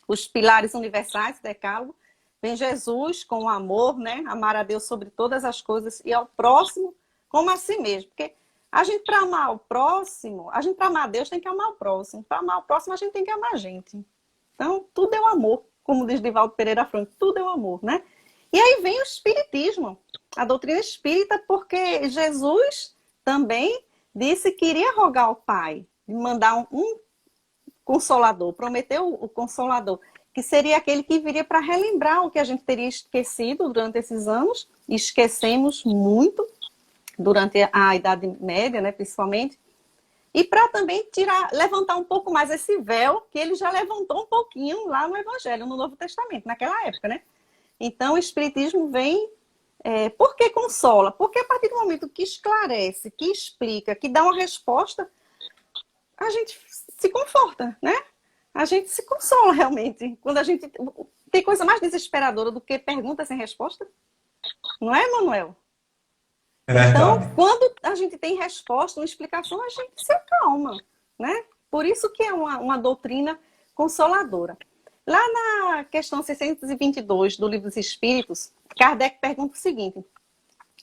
Os pilares universais, Decálogo. Vem Jesus com o amor, né? Amar a Deus sobre todas as coisas e ao próximo como a si mesmo. Porque a gente, para amar o próximo, a gente, para amar a Deus, tem que amar o próximo. Para amar o próximo, a gente tem que amar a gente. Então, tudo é o amor. Como diz Divaldo Pereira Franco, tudo é o amor, né? E aí vem o espiritismo, a doutrina espírita, porque Jesus também disse que iria rogar ao Pai, de mandar um consolador, prometeu o consolador, que seria aquele que viria para relembrar o que a gente teria esquecido durante esses anos, e esquecemos muito durante a Idade Média, né, principalmente, e para também levantar um pouco mais esse véu que ele já levantou um pouquinho lá no Evangelho, no Novo Testamento, naquela época, né? Então o Espiritismo vem, porque consola, porque a partir do momento que esclarece, que explica, que dá uma resposta, a gente se conforta, né? A gente se consola realmente. Quando a gente tem coisa mais desesperadora do que pergunta sem resposta, não é, Manuel? Então, quando a gente tem resposta, uma explicação, a gente se acalma, né? Por isso que é uma doutrina consoladora. Lá na questão 622 do Livro dos Espíritos, Kardec pergunta o seguinte: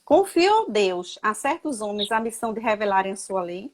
confiou Deus a certos homens a missão de revelarem a sua lei?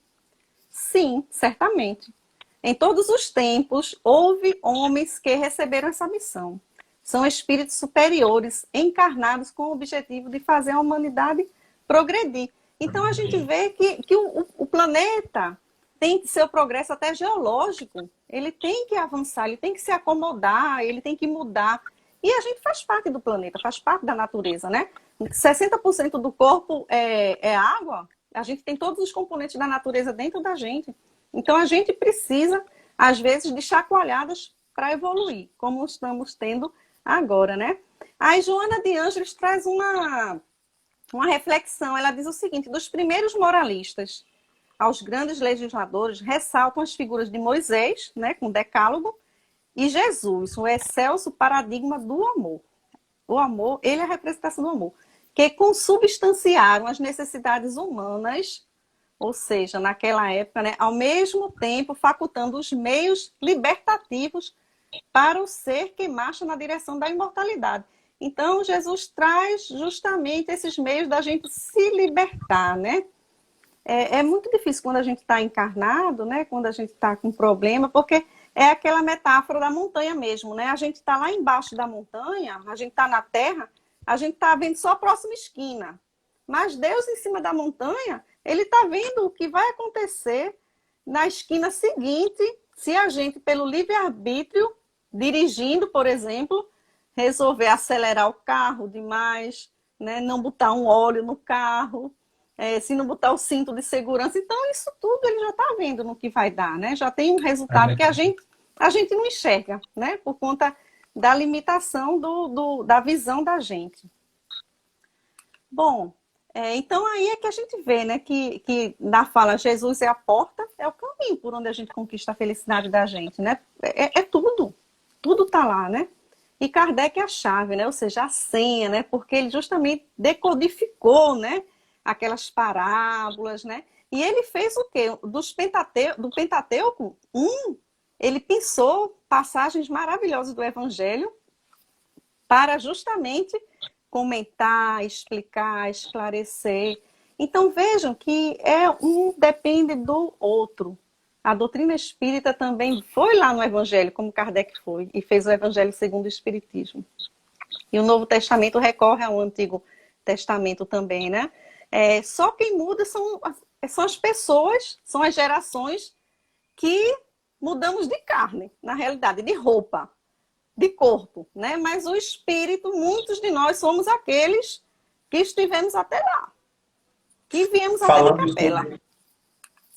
Sim, certamente. Em todos os tempos, houve homens que receberam essa missão. São espíritos superiores, encarnados com o objetivo de fazer a humanidade progredir. Então, a gente vê que o planeta tem seu progresso até geológico. Ele tem que avançar, ele tem que se acomodar, ele tem que mudar. E a gente faz parte do planeta, faz parte da natureza, né? 60% do corpo é água. A gente tem todos os componentes da natureza dentro da gente. Então, a gente precisa, às vezes, de chacoalhadas para evoluir, como estamos tendo agora, né? Aí, Joana de Ângeles traz uma reflexão. Ela diz o seguinte: dos primeiros moralistas aos grandes legisladores, ressaltam as figuras de Moisés, né, com o Decálogo, e Jesus, o excelso paradigma do amor. O amor, ele é a representação do amor. que consubstanciaram as necessidades humanas, ou seja, naquela época, né, ao mesmo tempo facultando os meios libertativos para o ser que marcha na direção da imortalidade. Então, Jesus traz justamente esses meios da gente se libertar, né? É muito difícil quando a gente está encarnado, né? Quando a gente está com problema, porque é aquela metáfora da montanha mesmo, né? A gente está lá embaixo da montanha, a gente está na terra, a gente está vendo só a próxima esquina. Mas Deus, em cima da montanha, Ele está vendo o que vai acontecer na esquina seguinte, se a gente, pelo livre-arbítrio, dirigindo, por exemplo, resolver acelerar o carro demais, né? Não botar um óleo no carro, se não botar o cinto de segurança. Então, isso tudo ele já está vendo no que vai dar, né? Já tem um resultado que a gente não enxerga, né? Por conta da limitação da visão da gente. Bom, então aí é que a gente vê, né? Que na fala Jesus é a porta, é o caminho por onde a gente conquista a felicidade da gente, né? É tudo. Tudo está lá, né? E Kardec é a chave, né? Ou seja, a senha, né? Porque ele justamente decodificou, né? Aquelas parábolas, né? E ele fez o quê? Do Pentateuco, ele pensou passagens maravilhosas do Evangelho para justamente comentar, explicar, esclarecer. Então vejam que um depende do outro. A doutrina espírita também foi lá no Evangelho, como Kardec foi, e fez o Evangelho segundo o Espiritismo. E o Novo Testamento recorre ao Antigo Testamento também, né? Só quem muda são as pessoas, são as gerações que mudamos de carne, na realidade, de roupa, de corpo, né? Mas o espírito, muitos de nós somos aqueles que estivemos até lá, que viemos até de capela.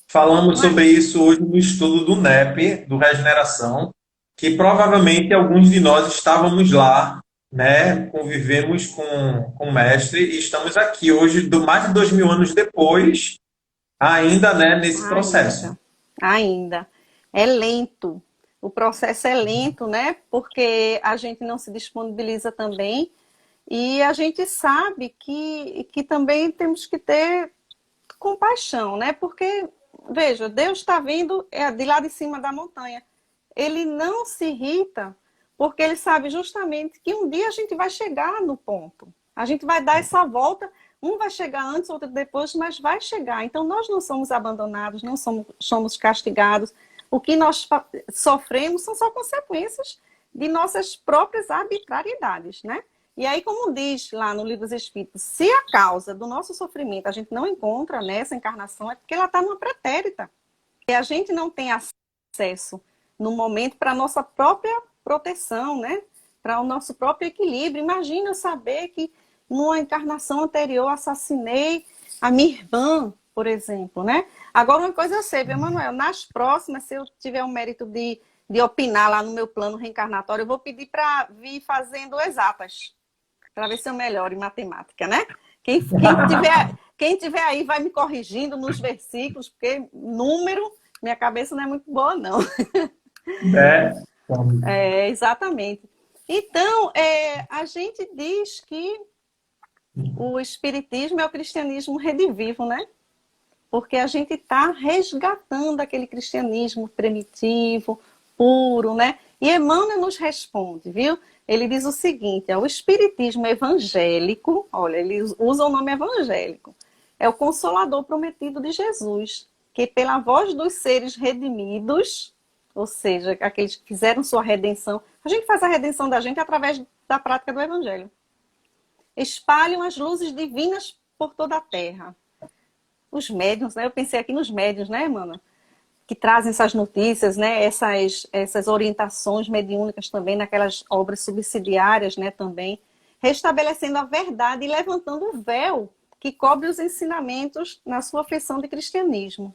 Falamos sobre isso hoje no estudo do NEP, do Regeneração, que provavelmente alguns de nós estávamos lá, né? Convivemos com o mestre e estamos aqui hoje, mais de 2000 anos depois, ainda, né, nesse processo. Ainda. É lento. O processo é lento, né? Porque a gente não se disponibiliza também e a gente sabe que também temos que ter compaixão, né? Porque, veja, Deus está vindo de lá de cima da montanha. Ele não se irrita porque ele sabe justamente que um dia a gente vai chegar no ponto. A gente vai dar essa volta, um vai chegar antes, outro depois, mas vai chegar. Então, nós não somos abandonados, não somos castigados. O que nós sofremos são só consequências de nossas próprias arbitrariedades, né? E aí, como diz lá no Livro dos Espíritos, se a causa do nosso sofrimento a gente não encontra nessa encarnação, é porque ela está numa pretérita. E a gente não tem acesso no momento para a nossa própria proteção, né? Para o nosso próprio equilíbrio. Imagina eu saber que numa encarnação anterior assassinei a minha irmã, por exemplo, né? Agora, uma coisa eu sei, viu, Manuel? Nas próximas, se eu tiver o mérito de opinar lá no meu plano reencarnatório, eu vou pedir para vir fazendo exatas, para ver se eu melhoro em matemática, né? Quem tiver aí vai me corrigindo nos versículos, porque número, minha cabeça não é muito boa, não. Exatamente. Então, a gente diz que o Espiritismo é o cristianismo redivivo, né? Porque a gente está resgatando aquele cristianismo primitivo, puro, né? E Emmanuel nos responde, viu? Ele diz o seguinte, o Espiritismo evangélico, olha, ele usa o nome evangélico, é o consolador prometido de Jesus, que pela voz dos seres redimidos, ou seja, aqueles que fizeram sua redenção, a gente faz a redenção da gente através da prática do Evangelho, espalham as luzes divinas por toda a terra. Os médiuns, né? Eu pensei aqui nos médiuns, né, mano? Que trazem essas notícias, né? Essas orientações mediúnicas também, naquelas obras subsidiárias, né, também, restabelecendo a verdade e levantando o véu que cobre os ensinamentos na sua feição de cristianismo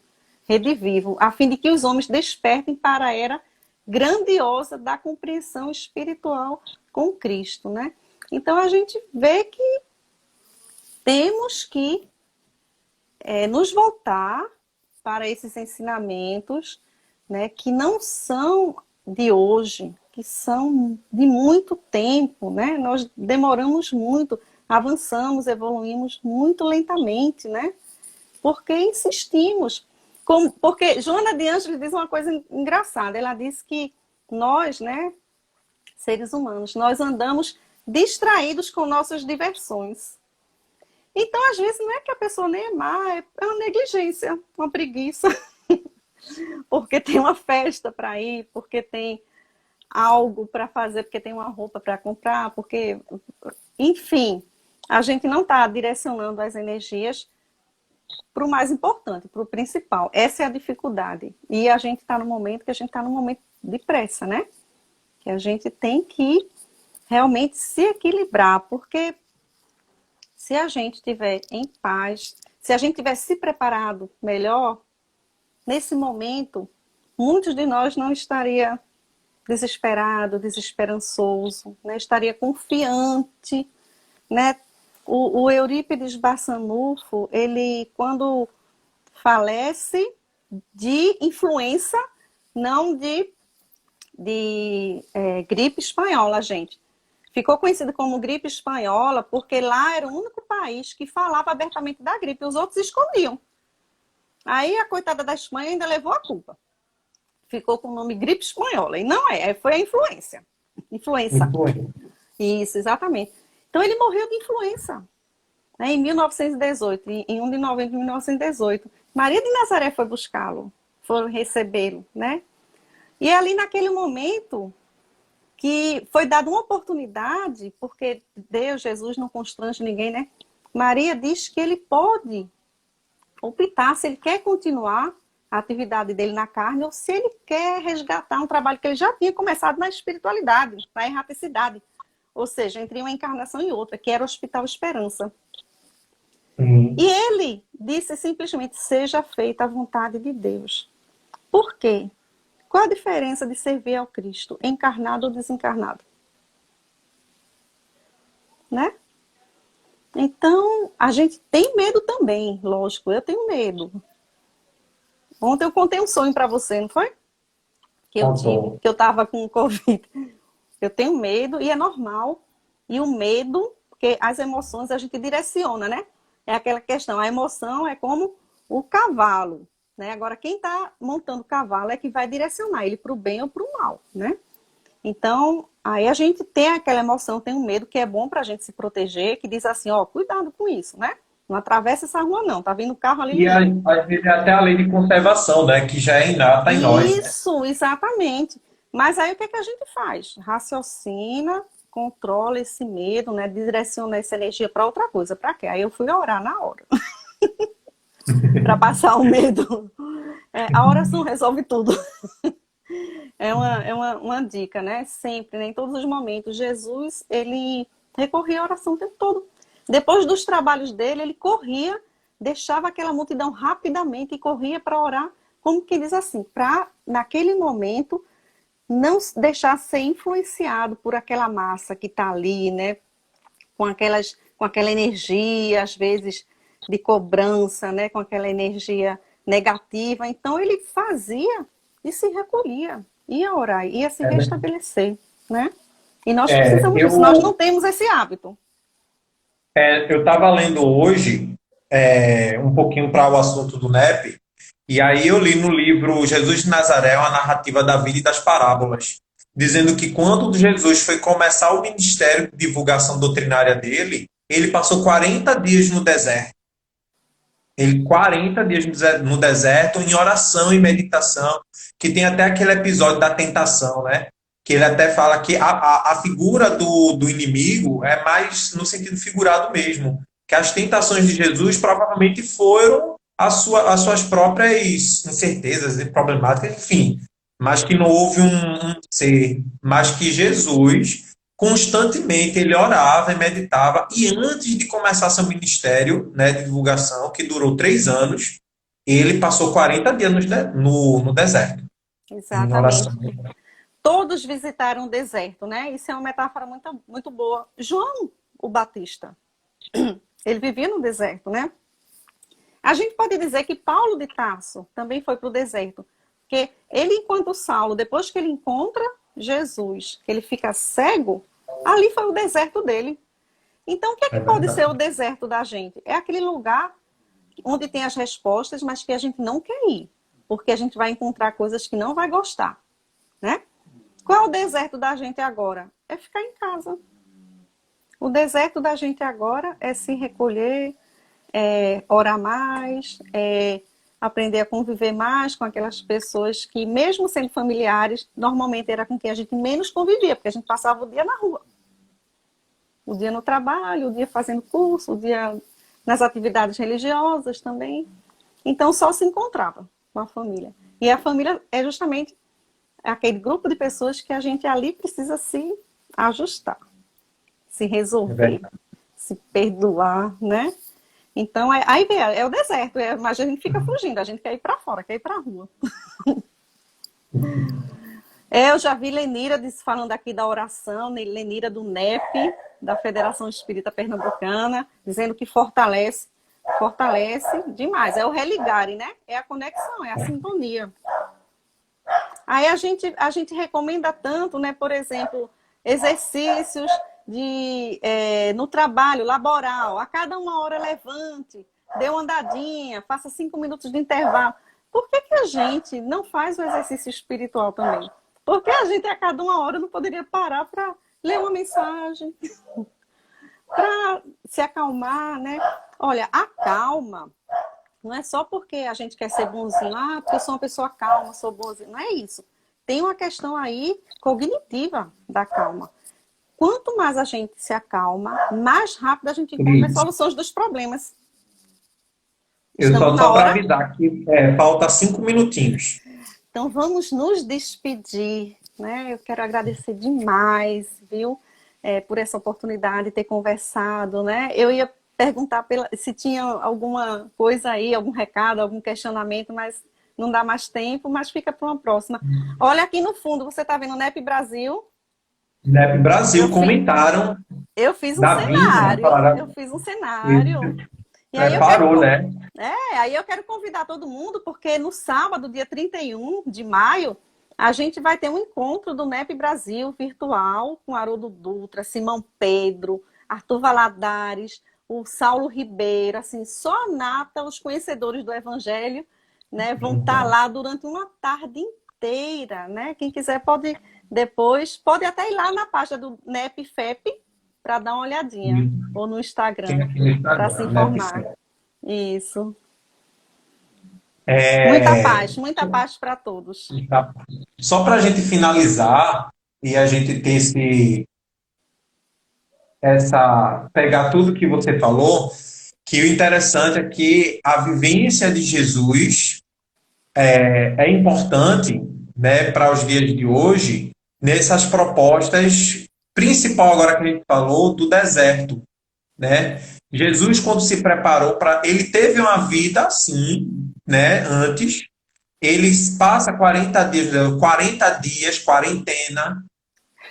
redivivo, a fim de que os homens despertem para a era grandiosa da compreensão espiritual com Cristo, né? Então a gente vê que temos que nos voltar para esses ensinamentos, né, que não são de hoje, que são de muito tempo, né? Nós demoramos muito. avançamos, evoluímos muito lentamente, né? Porque insistimos. Porque Joana de Ângeles diz uma coisa engraçada. Ela diz que nós, né, seres humanos, nós andamos distraídos com nossas diversões. Então, às vezes, não é que a pessoa nem é má, é uma negligência, uma preguiça. Porque tem uma festa para ir, porque tem algo para fazer, porque tem uma roupa para comprar, porque, enfim, a gente não está direcionando as energias para o mais importante, para o principal. Essa é a dificuldade. E a gente está no momento que a gente está num momento de pressa, né? Que a gente tem que realmente se equilibrar, porque se a gente estiver em paz, se a gente tiver se preparado melhor, nesse momento, muitos de nós não estaria desesperado, desesperançoso, né? Estaria confiante, né? O Eurípides Barçanufo, ele, quando falece de influenza, não de gripe espanhola, gente. Ficou conhecido como gripe espanhola porque lá era o único país que falava abertamente da gripe, os outros escondiam. Aí a coitada da Espanha ainda levou a culpa. Ficou com o nome gripe espanhola. E não é, foi a influenza. Influenza. Isso, exatamente. Então ele morreu de influenza, né, em 1918, em 1 de novembro de 1918. Maria de Nazaré foi buscá-lo, foram recebê-lo, né? E ali naquele momento que foi dada uma oportunidade, porque Deus, Jesus não constrange ninguém, né? Maria diz que ele pode optar se ele quer continuar a atividade dele na carne ou se ele quer resgatar um trabalho que ele já tinha começado na espiritualidade, na erraticidade. Ou seja, entre uma encarnação e outra, que era o Hospital Esperança. E ele disse simplesmente, seja feita a vontade de Deus. Por quê? Qual a diferença de servir ao Cristo, encarnado ou desencarnado? Né? Então, a gente tem medo também, lógico, eu tenho medo. Ontem eu contei um sonho para você, não foi? Que eu estava com Covid. Eu tenho medo e é normal. E o medo, porque as emoções a gente direciona, né? É aquela questão, a emoção é como o cavalo, né? Agora, quem está montando o cavalo é que vai direcionar ele para o bem ou para o mal, né? Então, aí a gente tem aquela emoção, tem um medo que é bom para a gente se proteger, que diz assim, ó, cuidado com isso, né? Não atravessa essa rua não, tá vindo o carro ali. E às vezes é até a lei de conservação, né? Que já é inata em nós. Isso, exatamente. Mas aí o que é que a gente faz? Raciocina, controla esse medo, né? Direciona essa energia para outra coisa. Para quê? Aí eu fui orar na hora. Para passar o medo. A oração resolve tudo. É uma dica, né? Sempre, né? Em todos os momentos. Jesus, ele recorria à oração o tempo todo. Depois dos trabalhos dele, ele corria, deixava aquela multidão rapidamente e corria para orar, como que diz assim, para, naquele momento, não deixar ser influenciado por aquela massa que está ali, né? Com aquela energia, às vezes, de cobrança, né? Com aquela energia negativa. Então, ele fazia e se recolhia, ia orar, ia se restabelecer, né? E nós precisamos disso, nós não temos esse hábito. Eu estava lendo hoje um pouquinho para o assunto do NEP, e aí eu li no livro Jesus de Nazaré, uma narrativa da vida e das parábolas, dizendo que quando Jesus foi começar o ministério de divulgação doutrinária dele, ele passou 40 dias no deserto. 40 dias no deserto, em oração e meditação, que tem até aquele episódio da tentação, né? Que ele até fala que a figura do inimigo é mais no sentido figurado mesmo, que as tentações de Jesus provavelmente foram as suas próprias incertezas e problemáticas, enfim, mas que não houve um ser, mas que Jesus constantemente ele orava e meditava, e antes de começar seu ministério, né, de divulgação, que durou 3 anos, ele passou 40 dias no deserto. Exatamente. Todos visitaram o deserto, né? Isso é uma metáfora muito, muito boa. João, o Batista, ele vivia no deserto, né? A gente pode dizer que Paulo de Tarso também foi para o deserto, porque ele, enquanto Saulo, depois que ele encontra Jesus, que ele fica cego, ali foi o deserto dele. Então, o que é É que pode ser verdade. o deserto da gente? É aquele lugar onde tem as respostas, mas que a gente não quer ir, porque a gente vai encontrar coisas que não vai gostar, né? Qual é o deserto da gente agora? É ficar em casa. O deserto da gente agora é se recolher, orar mais, aprender a conviver mais com aquelas pessoas que, mesmo sendo familiares, normalmente era com quem a gente menos convivia, porque a gente passava o dia na rua. O dia no trabalho, o dia fazendo curso, o dia nas atividades religiosas também. Então, só se encontrava com a família. E a família é justamente aquele grupo de pessoas que a gente ali precisa se ajustar, se É resolver, verdade. se perdoar, né? Então, aí vem, é o deserto, mas a gente fica fugindo, a gente quer ir para fora, quer ir para a rua. Eu já vi Lenira falando aqui da oração, Lenira do NEP, da Federação Espírita Pernambucana, dizendo que fortalece demais. É o religare, né? É a conexão, é a sintonia. Aí a gente recomenda tanto, né? Por exemplo, exercícios no trabalho laboral. A cada 1 hora levante, dê uma andadinha, faça 5 minutos de intervalo. Por que a gente não faz o exercício espiritual também? Porque a gente a cada 1 hora não poderia parar para ler uma mensagem, para se acalmar, né? Olha, a calma não é só porque a gente quer ser bonzinho, porque eu sou uma pessoa calma, sou bonzinho. Não é isso. Tem uma questão aí cognitiva da calma. Quanto mais a gente se acalma, mais rápido a gente encontra as Cris, soluções dos problemas. eu Estamos na só para hora, avisar que falta 5 minutinhos. então vamos nos despedir, né? Eu quero agradecer demais, viu? Por essa oportunidade de ter conversado, né? Eu ia perguntar se tinha alguma coisa aí, algum recado, algum questionamento, mas não dá mais tempo, mas fica para uma próxima. Olha aqui no fundo, você está vendo o NEP Brasil? NEP Eu, Brasil fi, comentaram eu fiz um da vinda, cenário, eu falaram, fiz um ele cenário. E aí eu quero, preparou, né? aí eu quero convidar todo mundo, porque no sábado, dia 31 de maio, a gente vai ter um encontro do NEP Brasil virtual com Haroldo Dutra, Simão Pedro, Arthur Valadares, o Saulo Ribeiro, assim, só a nata, os conhecedores do Evangelho, né, vão estar lá durante uma tarde inteira, né? Quem quiser pode depois, pode até ir lá na página do NEP FEP para dar uma olhadinha, ou no Tem Instagram, aqui no para se Instagram, NEP informar. Fé. Isso. É, Muita paz para todos. tá. Só para a gente finalizar e a gente ter pegar tudo que você falou, que o interessante é que a vivência de Jesus é importante, né, para os dias de hoje, nessas propostas, principal agora que a gente falou, do deserto, né? Jesus, quando se preparou para. Ele teve uma vida assim, né, antes. Ele passa 40 dias, quarentena,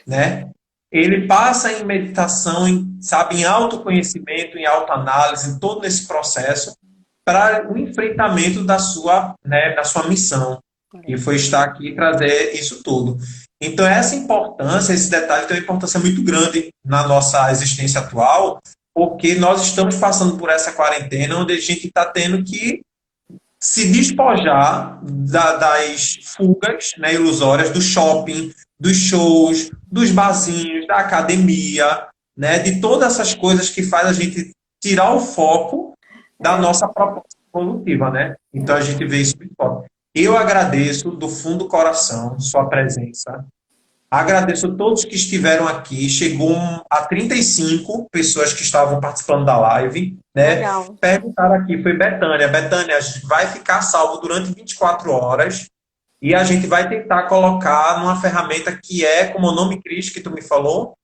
né? Ele passa em meditação, sabe, em autoconhecimento, em autoanálise, em todo esse processo, para o enfrentamento da sua missão. E foi estar aqui e trazer isso tudo. Então, essa importância, esse detalhe tem uma importância muito grande na nossa existência atual, porque nós estamos passando por essa quarentena onde a gente está tendo que se despojar das fugas, né, ilusórias do shopping, dos shows, dos barzinhos, da academia, né, de todas essas coisas que faz a gente tirar o foco da É, nossa proposta evolutiva, né? Então a gente vê isso muito forte. Eu agradeço do fundo do coração sua presença. Agradeço a todos que estiveram aqui. Chegou a 35 pessoas que estavam participando da live, né? legal. Perguntaram aqui, foi Betânia. Betânia, vai ficar salvo durante 24 horas e a gente vai tentar colocar numa ferramenta que é, como o nome Cris, que tu me falou,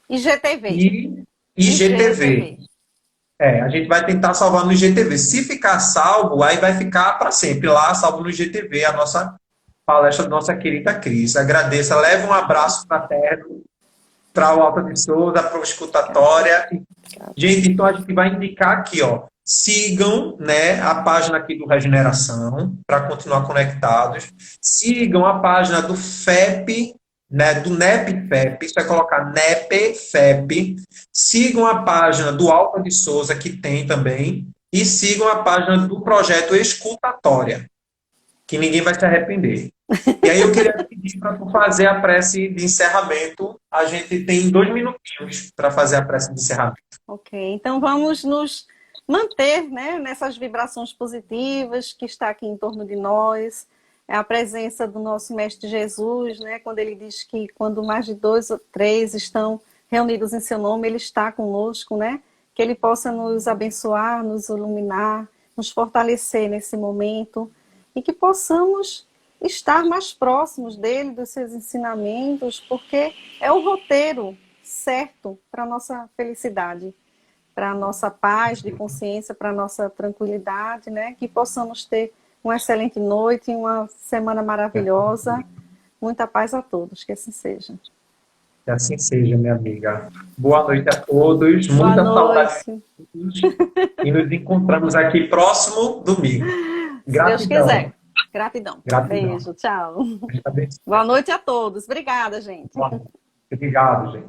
IGTV. e IGTV. IGTV. A gente vai tentar salvar no IGTV. Se ficar salvo, aí vai ficar para sempre lá, salvo no IGTV, a nossa palestra da nossa querida Cris. Agradeço. Leva um abraço fraterno para o Alta de Souza, para o Escutatória. Gente, então a gente vai indicar aqui, ó. Sigam, né, a página aqui do Regeneração para continuar conectados. Sigam a página do FEP, né, do NEPFEP, você vai colocar NEPFEP, sigam a página do Alta de Souza, que tem também, e sigam a página do projeto Escutatória, que ninguém vai se arrepender. E aí eu queria pedir para tu fazer a prece de encerramento. A gente tem 2 minutinhos para fazer a prece de encerramento. Ok, então vamos nos manter, né, nessas vibrações positivas que está aqui em torno de nós. É a presença do nosso Mestre Jesus, né, quando ele diz que quando mais de 2 ou 3 estão reunidos em seu nome, ele está conosco, né? Que ele possa nos abençoar, nos iluminar, nos fortalecer nesse momento e que possamos estar mais próximos dele, dos seus ensinamentos, porque é o roteiro certo para a nossa felicidade, para a nossa paz de consciência, para a nossa tranquilidade, né? Que possamos ter uma excelente noite, uma semana maravilhosa. Muita paz a todos, que assim seja. Que assim seja, minha amiga. Boa noite a todos, Boa muita saudade noite. de todos, e nos encontramos aqui próximo domingo. Se Deus Gratidão. quiser. Gratidão. Gratidão. Beijo, tchau. Deus te abençoe. Boa noite a todos. Obrigada, gente. Boa noite. Obrigado, gente.